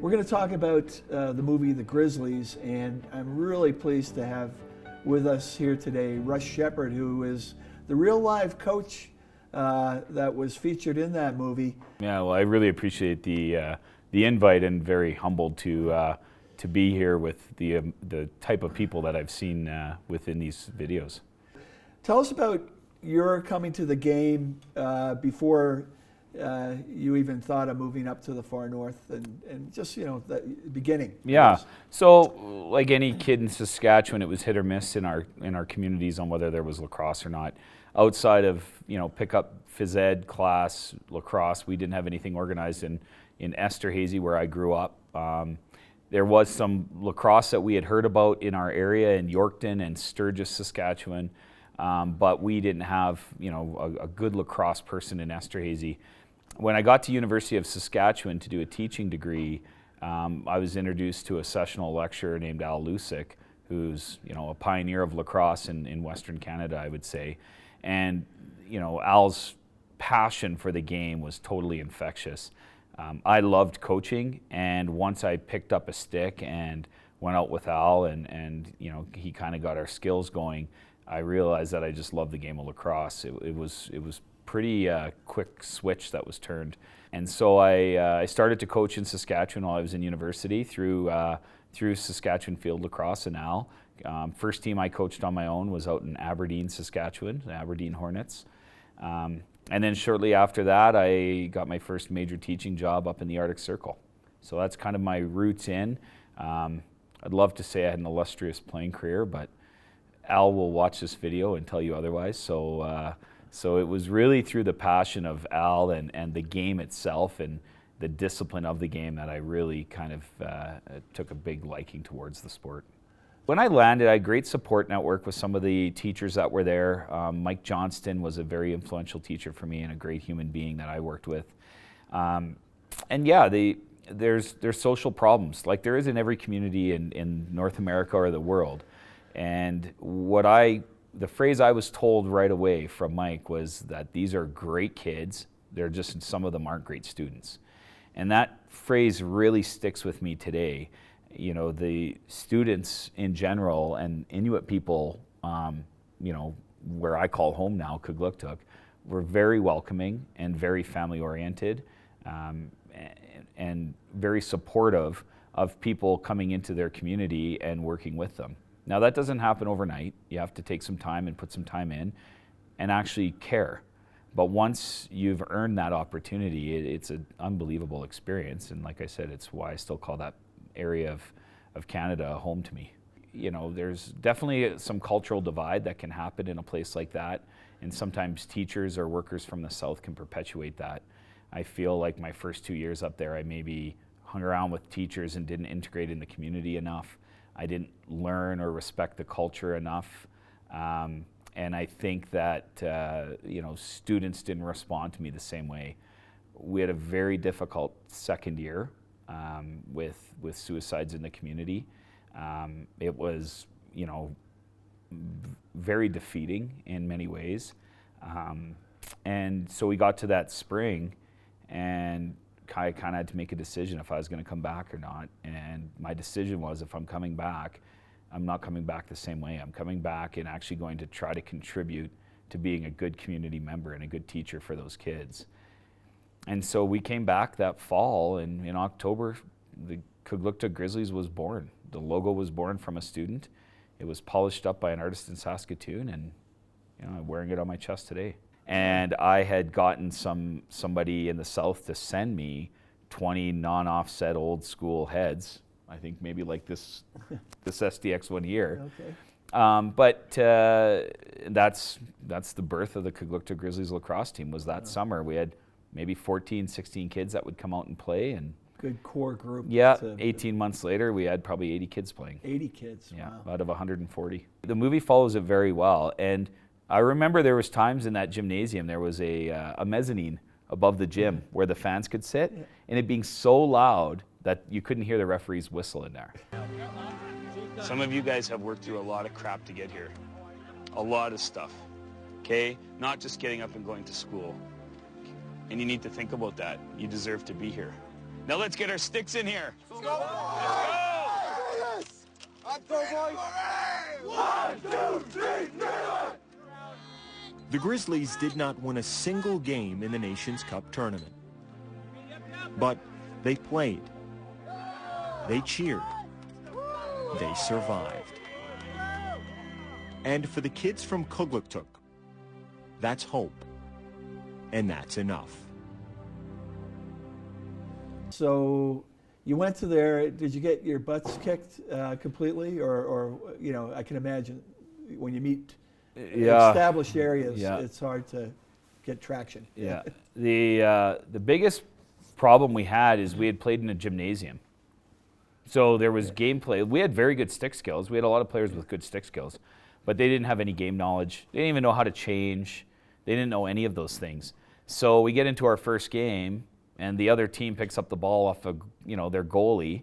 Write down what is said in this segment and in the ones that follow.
We're going to talk about the movie The Grizzlies, and I'm really pleased to have with us here today Russ Sheppard, who is the real live coach that was featured in that movie. Yeah, well, I really appreciate the invite, and very humbled to be here with the type of people that I've seen within these videos. Tell us about your coming to the game before you even thought of moving up to the far north, and just, you know, the beginning. Yeah, so like any kid in Saskatchewan, it was hit or miss in our communities on whether there was lacrosse or not. Outside of, you know, pick up phys ed class lacrosse, we didn't have anything organized in Esterhazy, where I grew up. There was some lacrosse that we had heard about in our area in Yorkton and Sturgis, Saskatchewan, but we didn't have, you know, a good lacrosse person in Esterhazy. When I got to University of Saskatchewan to do a teaching degree, I was introduced to a sessional lecturer named Luciuk, who's, you know, a pioneer of lacrosse in Western Canada, I would say. And, you know, Al's passion for the game was totally infectious. I loved coaching, and once I picked up a stick and went out with Al, and you know, he kind of got our skills going, I realized that I just loved the game of lacrosse. It was pretty quick switch that was turned. And so I started to coach in Saskatchewan while I was in university through Saskatchewan Field Lacrosse and Al. First team I coached on my own was out in Aberdeen, Saskatchewan, the Aberdeen Hornets. And then shortly after that, I got my first major teaching job up in the Arctic Circle. So that's kind of my roots in. I'd love to say I had an illustrious playing career, but Al will watch this video and tell you otherwise. So it was really through the passion of Al and the game itself and the discipline of the game that I really kind of took a big liking towards the sport. When I landed, I had a great support network with some of the teachers that were there. Mike Johnston was a very influential teacher for me and a great human being that I worked with. And yeah, there's social problems, like there is in every community in North America or the world. And the phrase I was told right away from Mike was that these are great kids, they're just, some of them aren't great students. And that phrase really sticks with me today. You know, the students in general and Inuit people, you know, where I call home now, Kugluktuk, were very welcoming and very family oriented, and very supportive of people coming into their community and working with them. Now that doesn't happen overnight. You have to take some time and put some time in and actually care. But once you've earned that opportunity, it's an unbelievable experience. And like I said, it's why I still call that area of Canada home to me. You know, there's definitely some cultural divide that can happen in a place like that. And sometimes teachers or workers from the South can perpetuate that. I feel like my first 2 years up there, I maybe hung around with teachers and didn't integrate in the community enough. I didn't learn or respect the culture enough. And I think that, you know, students didn't respond to me the same way. We had a very difficult second year with suicides in the community. It was, you know, very defeating in many ways. And so we got to that spring, and I kind of had to make a decision if I was going to come back or not. And my decision was, if I'm coming back, I'm not coming back the same way. I'm coming back and actually going to try to contribute to being a good community member and a good teacher for those kids. And so we came back that fall, and in October, the Kugluktuk Grizzlies was born. The logo was born from a student. It was polished up by an artist in Saskatoon, and, you know, I'm wearing it on my chest today. And I had gotten somebody in the South to send me 20 non-offset old school heads. I think maybe like this SDX one here. Okay. But that's the birth of the Kugluktuk Grizzlies lacrosse team. Was that summer. We had maybe 14, 16 kids that would come out and play, and good core group. Yeah, 18 months later, we had probably 80 kids playing. 80 kids, yeah, wow. Out of 140. The movie follows it very well, and I remember there was times in that gymnasium, there was a mezzanine above the gym where the fans could sit, and it being so loud that you couldn't hear the referee's whistle in there. Some of you guys have worked through a lot of crap to get here. A lot of stuff, okay? Not just getting up and going to school. And you need to think about that. You deserve to be here. Now let's get our sticks in here. Let's go! The Grizzlies did not win a single game in the Nations Cup tournament. But they played. They cheered. They survived. And for the kids from Kugluktuk, that's hope. And that's enough. So you went to there. Did you get your butts kicked completely, or I can imagine when you meet established areas, it's hard to get traction. Yeah. The biggest problem we had is we had played in a gymnasium. So there was gameplay. We had very good stick skills. We had a lot of players with good stick skills, but they didn't have any game knowledge. They didn't even know how to change. They didn't know any of those things. So we get into our first game, and the other team picks up the ball off of their goalie,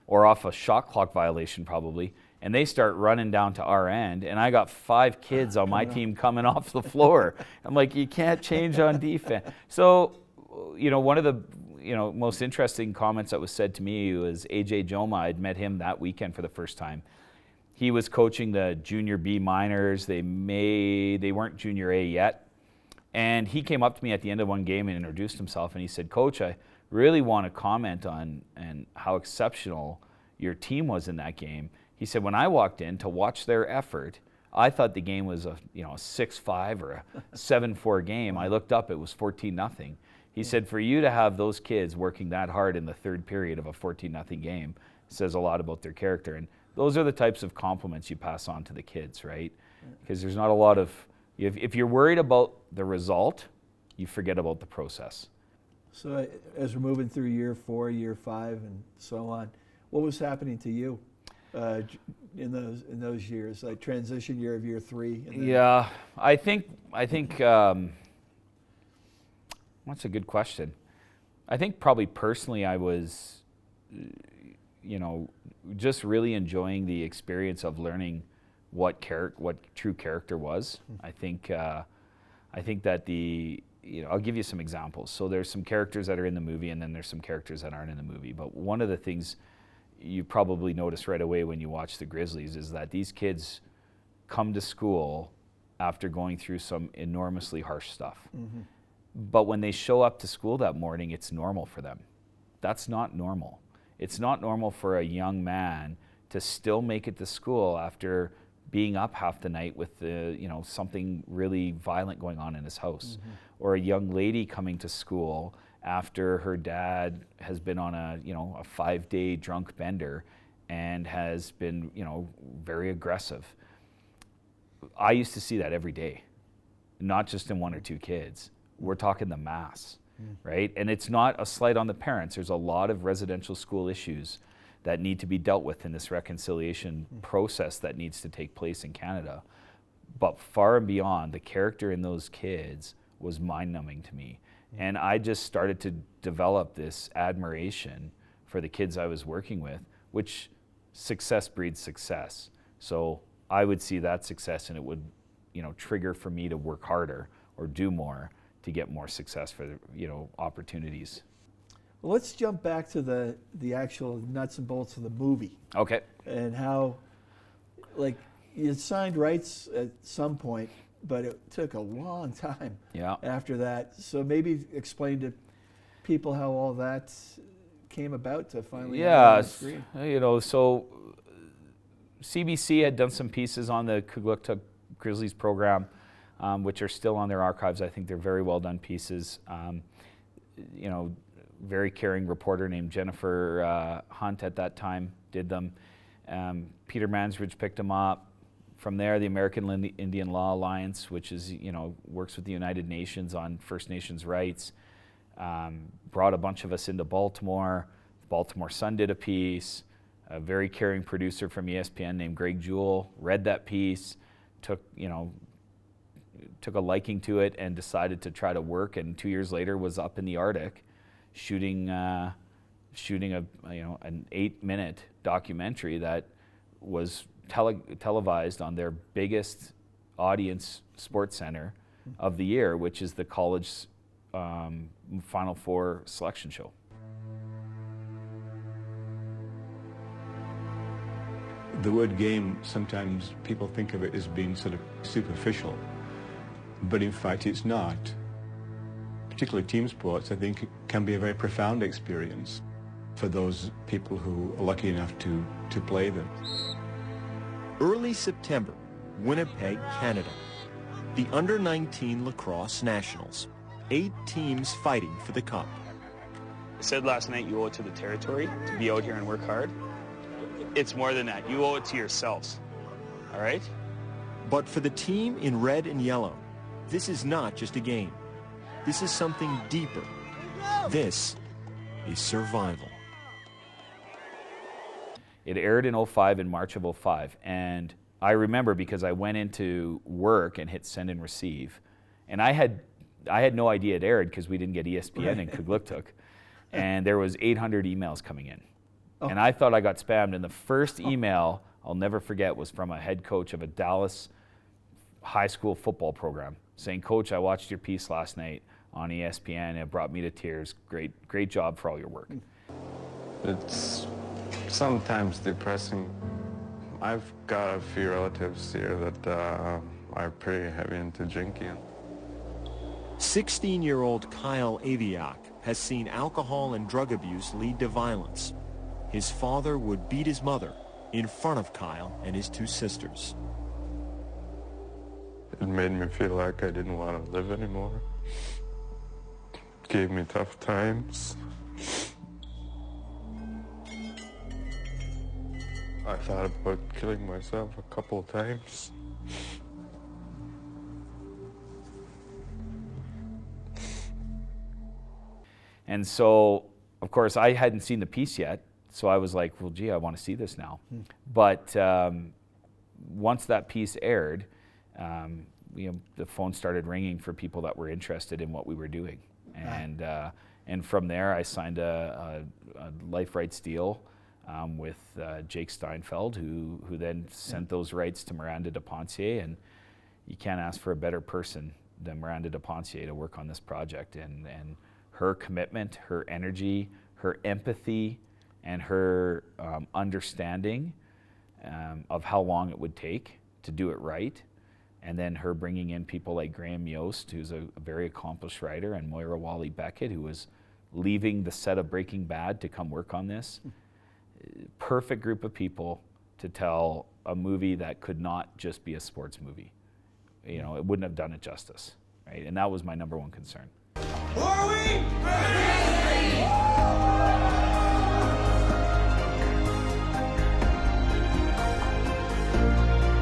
or off a shot clock violation probably, and they start running down to our end, and I got 5 kids on my team coming off the floor. I'm like, you can't change on defense. So, one of the most interesting comments that was said to me was AJ Joma. I'd met him that weekend for the first time. He was coaching the junior B minors. They weren't junior A yet. And he came up to me at the end of one game and introduced himself, and he said, "Coach, I really want to comment on how exceptional your team was in that game." He said, "When I walked in to watch their effort, I thought the game was a 6-5 or a 7-4 game. I looked up, it was 14-0. He said, "For you to have those kids working that hard in the third period of a 14-0 game says a lot about their character." And those are the types of compliments you pass on to the kids, right? Because there's not a lot of, if you're worried about the result, you forget about the process. So as we're moving through year 4, year 5, and so on, what was happening to you in those years, like transition year of year 3? Yeah, I think that's a good question. I think probably personally I was, just really enjoying the experience of learning what true character was. I think that I'll give you some examples. So there's some characters that are in the movie, and then there's some characters that aren't in the movie. But one of the things you probably notice right away when you watch the Grizzlies is that these kids come to school after going through some enormously harsh stuff. Mm-hmm. But when they show up to school that morning, it's normal for them. That's not normal. It's not normal for a young man to still make it to school after being up half the night with something really violent going on in his house. Mm-hmm. Or a young lady coming to school after her dad has been on a 5-day drunk bender and has been very aggressive. I used to see that every day, not just in 1 or 2 kids. We're talking the mass, right? And it's not a slight on the parents. There's a lot of residential school issues that need to be dealt with in this reconciliation process that needs to take place in Canada. But far and beyond, the character in those kids was mind-numbing to me. And I just started to develop this admiration for the kids I was working with, which success breeds success. So I would see that success, and it would trigger for me to work harder or do more to get more success for opportunities. Well, let's jump back to the actual nuts and bolts of the movie. Okay. And how, you signed rights at some point, but it took a long time after that. So maybe explain to people how all that came about to finally get on the screen. So CBC had done some pieces on the Kugluktuk Grizzlies program, which are still on their archives. I think they're very well done pieces. Very caring reporter named Jennifer Hunt at that time did them. Peter Mansbridge picked them up. From there, the American Indian Law Alliance, which is works with the United Nations on First Nations rights, brought a bunch of us into Baltimore. The Baltimore Sun did a piece. A very caring producer from ESPN named Greg Jewell read that piece, took a liking to it, and decided to try to work. And 2 years later, was up in the Arctic, shooting an 8-minute documentary that was televised on their biggest audience sports center of the year, which is the college Final Four selection show. The word game, sometimes people think of it as being sort of superficial, but in fact it's not. Particularly team sports, I think, can be a very profound experience for those people who are lucky enough to play them. Early September, Winnipeg, Canada. The Under-19 Lacrosse Nationals. 8 teams fighting for the cup. I said last night you owe it to the territory to be out here and work hard. It's more than that. You owe it to yourselves. All right? But for the team in red and yellow, this is not just a game. This is something deeper. This is survival. It aired in 05, in March of 05. And I remember because I went into work and hit send and receive. And I had no idea it aired because we didn't get ESPN in Kugluktuk. And there was 800 emails coming in. Oh. And I thought I got spammed. And the first email I'll never forget was from a head coach of a Dallas high school football program saying, "Coach, I watched your piece last night on ESPN. It brought me to tears. Great job for all your work." It's sometimes depressing. I've got a few relatives here that are pretty heavy into drinking. 16-year-old Kyle Aviak has seen alcohol and drug abuse lead to violence. His father would beat his mother in front of Kyle and his 2 sisters. It made me feel like I didn't want to live anymore. It gave me tough times. I thought about killing myself a couple of times. And so, of course, I hadn't seen the piece yet, so I was like, well, gee, I want to see this now. But once that piece aired, the phone started ringing for people that were interested in what we were doing. And from there, I signed a life rights deal with Jake Steinfeld, who then sent those rights to Miranda DePontier. And you can't ask for a better person than Miranda DePontier to work on this project. And her commitment, her energy, her empathy, and her understanding of how long it would take to do it right. And then her bringing in people like Graham Yost, who's a very accomplished writer, and Moira Wally-Beckett, who was leaving the set of Breaking Bad to come work on this. Perfect group of people to tell a movie that could not just be a sports movie. You know, it wouldn't have done it justice, right? And that was my number one concern. Are we ready?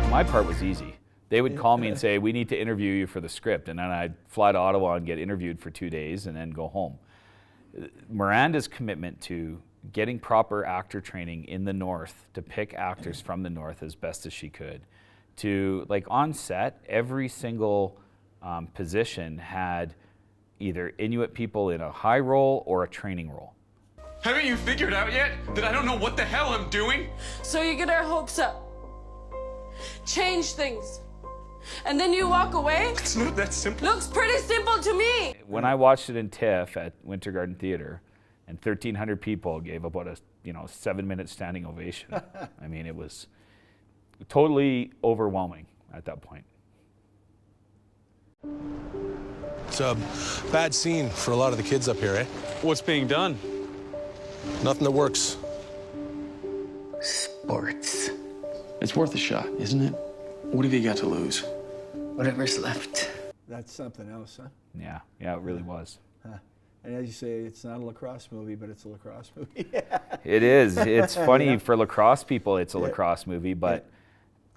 My part was easy. They would call me and say, "We need to interview you for the script." And then I'd fly to Ottawa and get interviewed for 2 days and then go home. Miranda's commitment to getting proper actor training in the North, to pick actors from the North as best as she could, to, like, on set, every single position had either Inuit people in a high role or a training role. Haven't you figured out yet that I don't know what the hell I'm doing? So you get our hopes up, change things, and then you walk away? It's not that simple. Looks pretty simple to me. When I watched it in TIFF at Winter Garden Theatre, and 1,300 people gave about a 7-minute standing ovation. I mean, it was totally overwhelming at that point. It's a bad scene for a lot of the kids up here, eh? What's being done? Nothing that works. Sports. It's worth a shot, isn't it? What have you got to lose? Whatever's left. That's something else, huh? Yeah, it really was. And as you say, it's not a lacrosse movie, but it's a lacrosse movie. It is. It's funny for lacrosse people. It's a lacrosse movie, but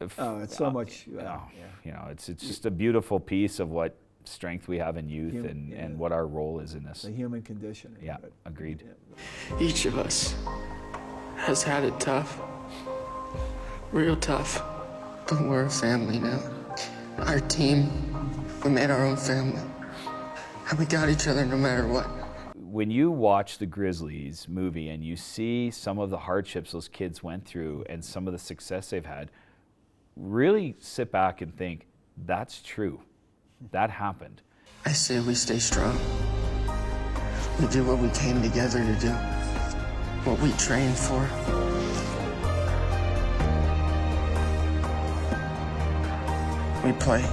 it's so much. It's just a beautiful piece of what strength we have in youth and what our role is in this. The human condition. Yeah, agreed. Yeah. Each of us has had it tough, real tough, but we're a family now. Our team, we made our own family, and we got each other no matter what. When you watch the Grizzlies movie and you see some of the hardships those kids went through and some of the success they've had, really sit back and think, that's true. That happened. I say we stay strong. We do what we came together to do, what we trained for. we play.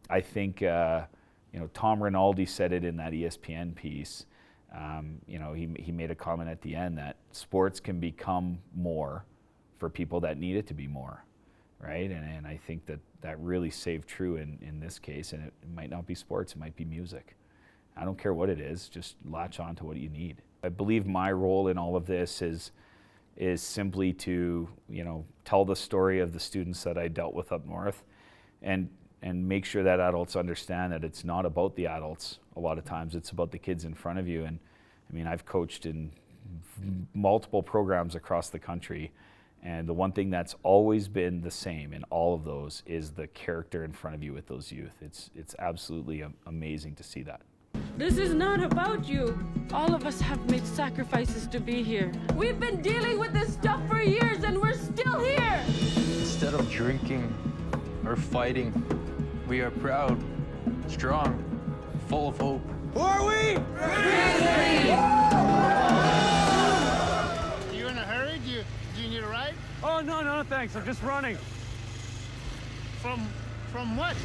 I think, Tom Rinaldi said it in that ESPN piece. He made a comment at the end that sports can become more for people that need it to be more, right? And I think that really saved true in this case. And it might not be sports, it might be music. I don't care what it is, just latch on to what you need. I believe my role in all of this is simply to, tell the story of the students that I dealt with up north and make sure that adults understand that it's not about the adults. A lot of times it's about the kids in front of you. And I mean, I've coached in multiple programs across the country, and the one thing that's always been the same in all of those is the character in front of you with those youth. It's absolutely amazing to see that. This is not about you. All of us have made sacrifices to be here. We've been dealing with this stuff for years and we're still here. Instead of drinking or fighting, we are proud, strong, full of hope. Who are we? Grizzlies! You in a hurry? Do you need a ride? Oh, no, thanks. I'm just running. From what?